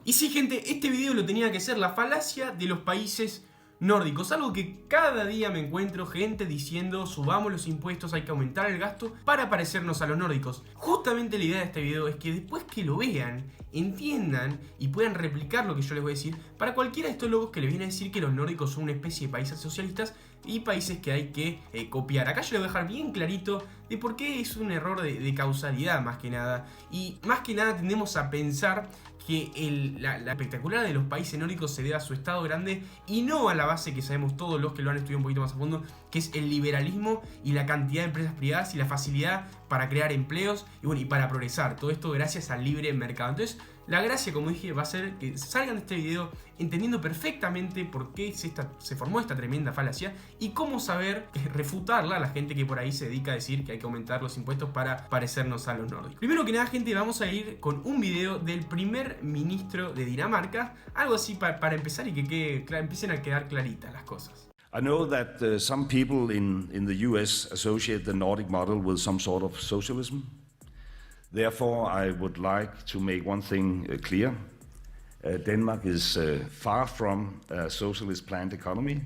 Y sí, gente, este video lo tenía que ser la falacia de los países nórdicos, algo que cada día me encuentro gente diciendo subamos los impuestos, hay que aumentar el gasto para parecernos a los nórdicos. Justamente la idea de este video es que después que lo vean, entiendan y puedan replicar lo que yo les voy a decir para cualquiera de estos locos que les viene a decir que los nórdicos son una especie de países socialistas y países que hay que copiar. Acá yo les voy a dejar bien clarito de por qué es un error de causalidad más que nada. Y más que nada tendemos a pensar que la espectacular de los países nórdicos se debe a su estado grande y no a la base que sabemos todos los que lo han estudiado un poquito más a fondo, que es el liberalismo y la cantidad de empresas privadas y la facilidad para crear empleos y, bueno, y para progresar. Todo esto gracias al libre mercado. Entonces, la gracia, como dije, va a ser que salgan de este video entendiendo perfectamente por qué se formó esta tremenda falacia y cómo saber refutarla a la gente que por ahí se dedica a decir que hay que aumentar los impuestos para parecernos a los nórdicos. Primero que nada, gente, vamos a ir con un video del primer ministro de Dinamarca, algo así para empezar y que empiecen a quedar claritas las cosas. I know that some people in the US associate the Nordic model with some sort of socialism. Therefore, I would like to make one thing clear. Denmark is far from a socialist planned economy.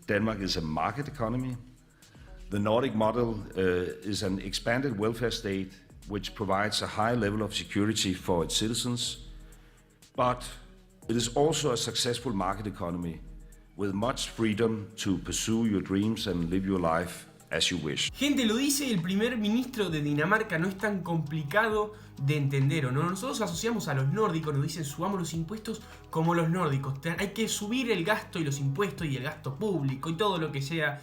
Denmark is a market economy. The Nordic model is an expanded welfare state which provides a high level of security for its citizens, but it is also a successful market economy with much freedom to pursue your dreams and live your life as you wish. Gente, lo dice el primer ministro de Dinamarca, no es tan complicado de entender, ¿o no? Nosotros asociamos a los nórdicos, nos dicen subamos los impuestos como los nórdicos. Hay que subir el gasto y los impuestos y el gasto público y todo lo que sea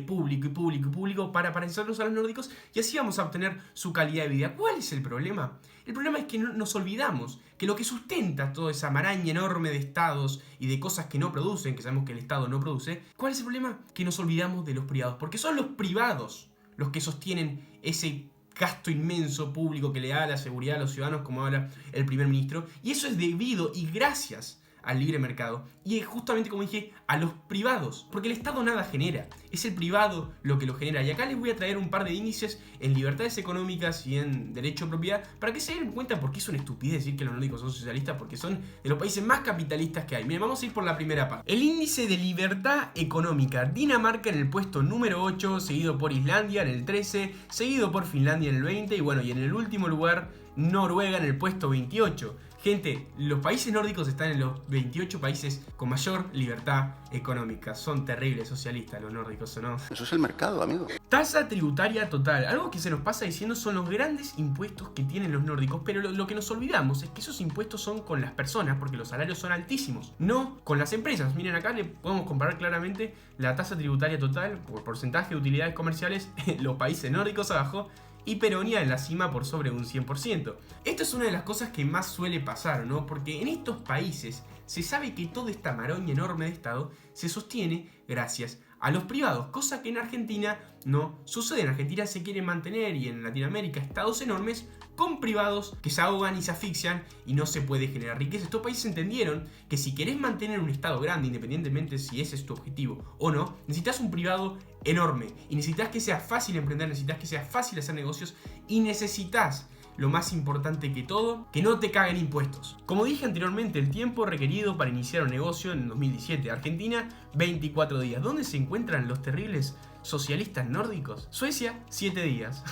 público para parecernos a los nórdicos y así vamos a obtener su calidad de vida. ¿Cuál es el problema? El problema es que nos olvidamos que lo que sustenta toda esa maraña enorme de estados y de cosas que no producen, que sabemos que el estado no produce, ¿cuál es el problema? Que nos olvidamos de los privados, porque son los privados los que sostienen ese gasto inmenso público que le da la seguridad a los ciudadanos, como habla el primer ministro, y eso es debido y gracias al libre mercado y justamente, como dije, a los privados, porque el Estado nada genera, es el privado lo que lo genera. Y acá les voy a traer un par de índices en libertades económicas y en derecho de propiedad para que se den cuenta por qué es una estupidez decir que los nórdicos son socialistas, porque son de los países más capitalistas que hay. Miren, vamos a ir por la primera parte. El índice de libertad económica: Dinamarca en el puesto número 8, seguido por Islandia en el 13, seguido por Finlandia en el 20 y bueno, y en el último lugar Noruega en el puesto 28. Gente, los países nórdicos están en los 28 países con mayor libertad económica. Son terribles socialistas los nórdicos, ¿o no? Eso es el mercado, amigo. Tasa tributaria total. Algo que se nos pasa diciendo son los grandes impuestos que tienen los nórdicos, pero lo que nos olvidamos es que esos impuestos son con las personas, porque los salarios son altísimos, no con las empresas. Miren, acá le podemos comparar claramente la tasa tributaria total por porcentaje de utilidades comerciales, los países nórdicos abajo y Peronia en la cima por sobre un 100%. Esto es una de las cosas que más suele pasar, ¿no? Porque en estos países se sabe que toda esta maroña enorme de Estado se sostiene gracias a los privados, cosa que en Argentina no sucede. En Argentina se quiere mantener, y en Latinoamérica, estados enormes con privados que se ahogan y se asfixian y no se puede generar riqueza. Estos países entendieron que si querés mantener un estado grande, independientemente si ese es tu objetivo o no, necesitas un privado enorme y necesitas que sea fácil emprender, necesitas que sea fácil hacer negocios y necesitas, lo más importante que todo, que no te caguen impuestos. Como dije anteriormente, el tiempo requerido para iniciar un negocio en 2017, Argentina, 24 días. ¿Dónde se encuentran los terribles socialistas nórdicos? Suecia, 7 días.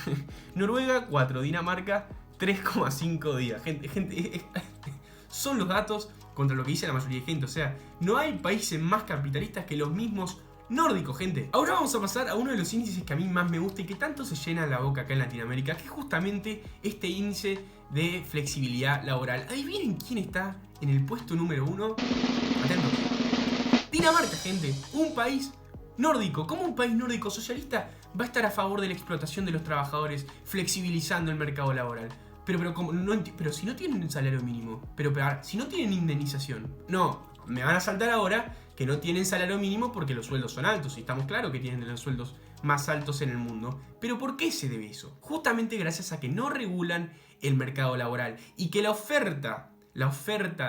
Noruega, 4. Dinamarca, 3,5 días. Gente, son los datos contra lo que dice la mayoría de gente. O sea, no hay países más capitalistas que los mismos nórdico, gente. Ahora vamos a pasar a uno de los índices que a mí más me gusta y que tanto se llena la boca acá en Latinoamérica, que es justamente este índice de flexibilidad laboral. Adivinen quién está en el puesto número 1. Atentos. Dinamarca, gente. Un país nórdico. ¿Cómo un país nórdico socialista va a estar a favor de la explotación de los trabajadores, flexibilizando el mercado laboral? Pero si no tienen un salario mínimo, pero si no tienen indemnización, no, me van a saltar ahora que no tienen salario mínimo porque los sueldos son altos, y estamos claros que tienen los sueldos más altos en el mundo. ¿Pero por qué se debe eso? Justamente gracias a que no regulan el mercado laboral y que la oferta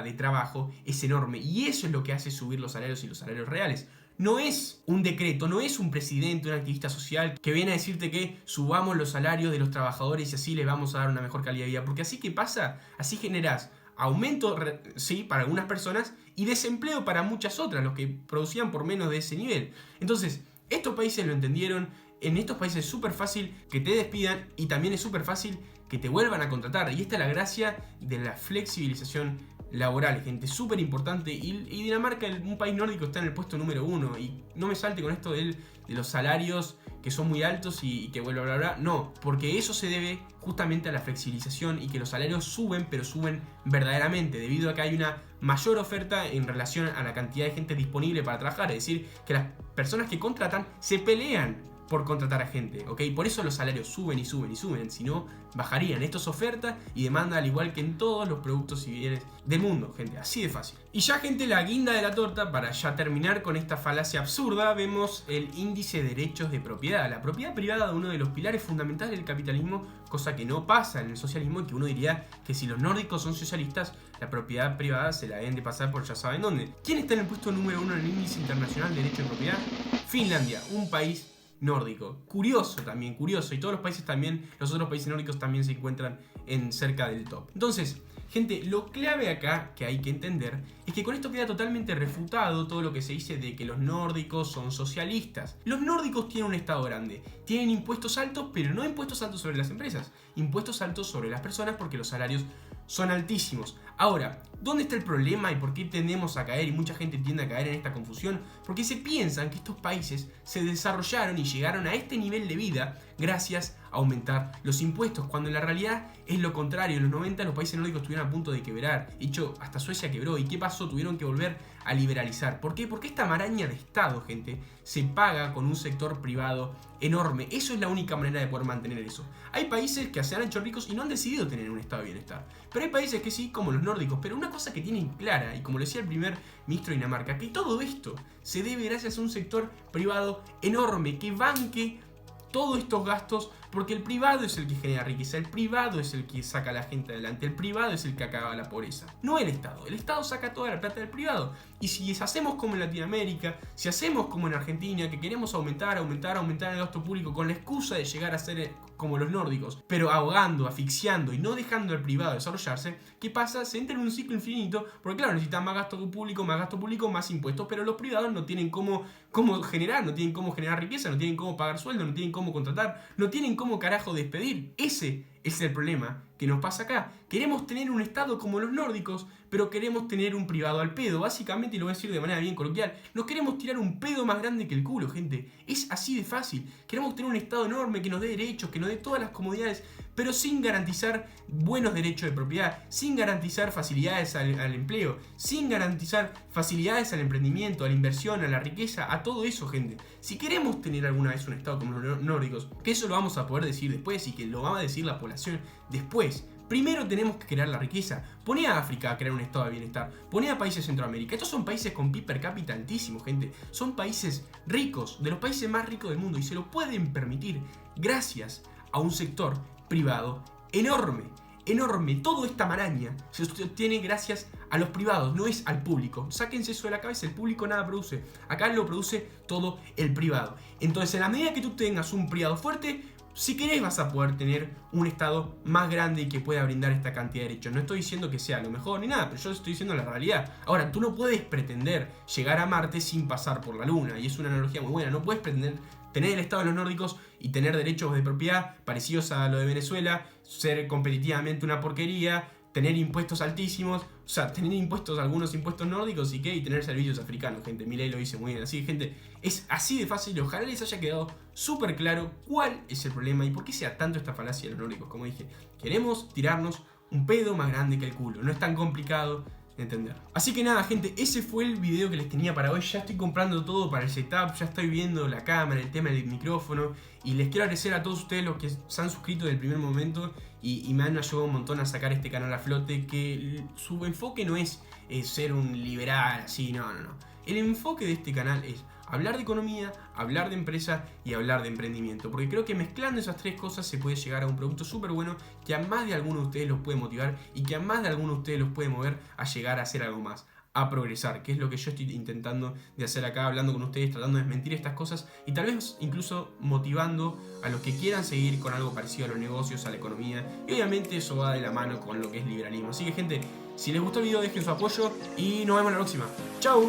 de trabajo es enorme, y eso es lo que hace subir los salarios y los salarios reales. No es un decreto, no es un presidente, un activista social que viene a decirte que subamos los salarios de los trabajadores y así les vamos a dar una mejor calidad de vida, porque así que pasa, así generás aumento, sí, para algunas personas y desempleo para muchas otras, los que producían por menos de ese nivel. Entonces, estos países lo entendieron. En estos países es súper fácil que te despidan y también es súper fácil que te vuelvan a contratar. Y esta es la gracia de la flexibilización laboral, gente, súper importante. Y Dinamarca, un país nórdico, está en el puesto número 1. Y no me salte con esto de los salarios que son muy altos y que bla bla bla. No, porque eso se debe justamente a la flexibilización y que los salarios suben, pero suben verdaderamente, debido a que hay una mayor oferta en relación a la cantidad de gente disponible para trabajar. Es decir, que las personas que contratan se pelean por contratar a gente, ¿ok? Por eso los salarios suben y suben y suben, si no, bajarían. Esto es oferta y demanda, al igual que en todos los productos y bienes del mundo, gente, así de fácil. Y ya, gente, la guinda de la torta, para ya terminar con esta falacia absurda, vemos el índice de derechos de propiedad. La propiedad privada, uno de los pilares fundamentales del capitalismo, cosa que no pasa en el socialismo, y que uno diría que si los nórdicos son socialistas, la propiedad privada se la deben de pasar por ya saben dónde. ¿Quién está en el puesto número 1 en el índice internacional de derechos de propiedad? Finlandia, un país nórdico. Curioso también, curioso. Y todos los países también, los otros países nórdicos también se encuentran en cerca del top. Entonces, gente, lo clave acá que hay que entender es que con esto queda totalmente refutado todo lo que se dice de que los nórdicos son socialistas. Los nórdicos tienen un estado grande, tienen impuestos altos, pero no impuestos altos sobre las empresas, impuestos altos sobre las personas, porque los salarios son altísimos. Ahora, ¿dónde está el problema y por qué tendemos a caer y mucha gente tiende a caer en esta confusión? Porque se piensan que estos países se desarrollaron y llegaron a este nivel de vida gracias a aumentar los impuestos, cuando en la realidad es lo contrario. En los 90 los países nórdicos estuvieron a punto de quebrar. De hecho, hasta Suecia quebró. ¿Y qué pasó? Tuvieron que volver a liberalizar. ¿Por qué? Porque esta maraña de Estado, gente, se paga con un sector privado enorme. Eso es la única manera de poder mantener eso. Hay países que se han hecho ricos y no han decidido tener un estado de bienestar. Pero hay países que sí, como los nórdicos. Pero una cosa que tienen clara, y como lo decía el primer ministro de Dinamarca, que todo esto se debe gracias a un sector privado enorme que banque todos estos gastos, porque el privado es el que genera riqueza, el privado es el que saca a la gente adelante, el privado es el que acaba la pobreza, no el Estado saca toda la plata del privado. Y si hacemos como en Latinoamérica, si hacemos como en Argentina, que queremos aumentar el gasto público con la excusa de llegar a ser como los nórdicos, pero ahogando, asfixiando y no dejando al privado desarrollarse, ¿qué pasa? Se entra en un ciclo infinito, porque claro, necesitan más gasto público, más impuestos, pero los privados no tienen cómo generar, no tienen cómo generar riqueza, no tienen cómo pagar sueldo, no tienen cómo contratar, no tienen cómo carajo despedir. Ese es el problema que nos pasa acá. Queremos tener un Estado como los nórdicos, pero queremos tener un privado al pedo. Básicamente, y lo voy a decir de manera bien coloquial, nos queremos tirar un pedo más grande que el culo, gente. Es así de fácil. Queremos tener un Estado enorme que nos dé derechos, que nos dé todas las comodidades, pero sin garantizar buenos derechos de propiedad, sin garantizar facilidades al empleo, sin garantizar facilidades al emprendimiento, a la inversión, a la riqueza, a todo eso, gente. Si queremos tener alguna vez un Estado como los nórdicos, que eso lo vamos a poder decir después y que lo va a decir la población después, primero tenemos que crear la riqueza. Poné a África a crear un estado de bienestar. Poné a países de Centroamérica. Estos son países con PIB per cápita altísimo, gente. Son países ricos, de los países más ricos del mundo, y se lo pueden permitir gracias a un sector privado enorme. Enorme. Toda esta maraña se obtiene gracias a los privados, no es al público. Sáquense eso de la cabeza, el público nada produce. Acá lo produce todo el privado. Entonces, en la medida que tú tengas un privado fuerte, si querés vas a poder tener un Estado más grande y que pueda brindar esta cantidad de derechos. No estoy diciendo que sea lo mejor ni nada, pero yo estoy diciendo la realidad. Ahora, tú no puedes pretender llegar a Marte sin pasar por la Luna, y es una analogía muy buena. No puedes pretender tener el Estado de los nórdicos y tener derechos de propiedad parecidos a lo de Venezuela, ser competitivamente una porquería, tener impuestos altísimos, o sea, tener algunos impuestos nórdicos y tener servicios africanos, gente. Milei lo dice muy bien. Así que, gente, es así de fácil y ojalá les haya quedado súper claro cuál es el problema y por qué sea tanto esta falacia de los nórdicos. Como dije, queremos tirarnos un pedo más grande que el culo. No es tan complicado de entender. Así que nada, gente, ese fue el video que les tenía para hoy. Ya estoy comprando todo para el setup, ya estoy viendo la cámara, el tema del micrófono, y les quiero agradecer a todos ustedes los que se han suscrito desde el primer momento y me han ayudado un montón a sacar este canal a flote, que su enfoque no es ser un liberal así, no. El enfoque de este canal es hablar de economía, hablar de empresa y hablar de emprendimiento, porque creo que mezclando esas tres cosas se puede llegar a un producto súper bueno que a más de alguno de ustedes los puede motivar y que a más de alguno de ustedes los puede mover a llegar a hacer algo más, a progresar, que es lo que yo estoy intentando de hacer acá, hablando con ustedes, tratando de desmentir estas cosas y tal vez incluso motivando a los que quieran seguir con algo parecido a los negocios, a la economía, y obviamente eso va de la mano con lo que es liberalismo. Así que, gente, Si les gustó el video, dejen su apoyo y nos vemos la próxima. ¡Chau!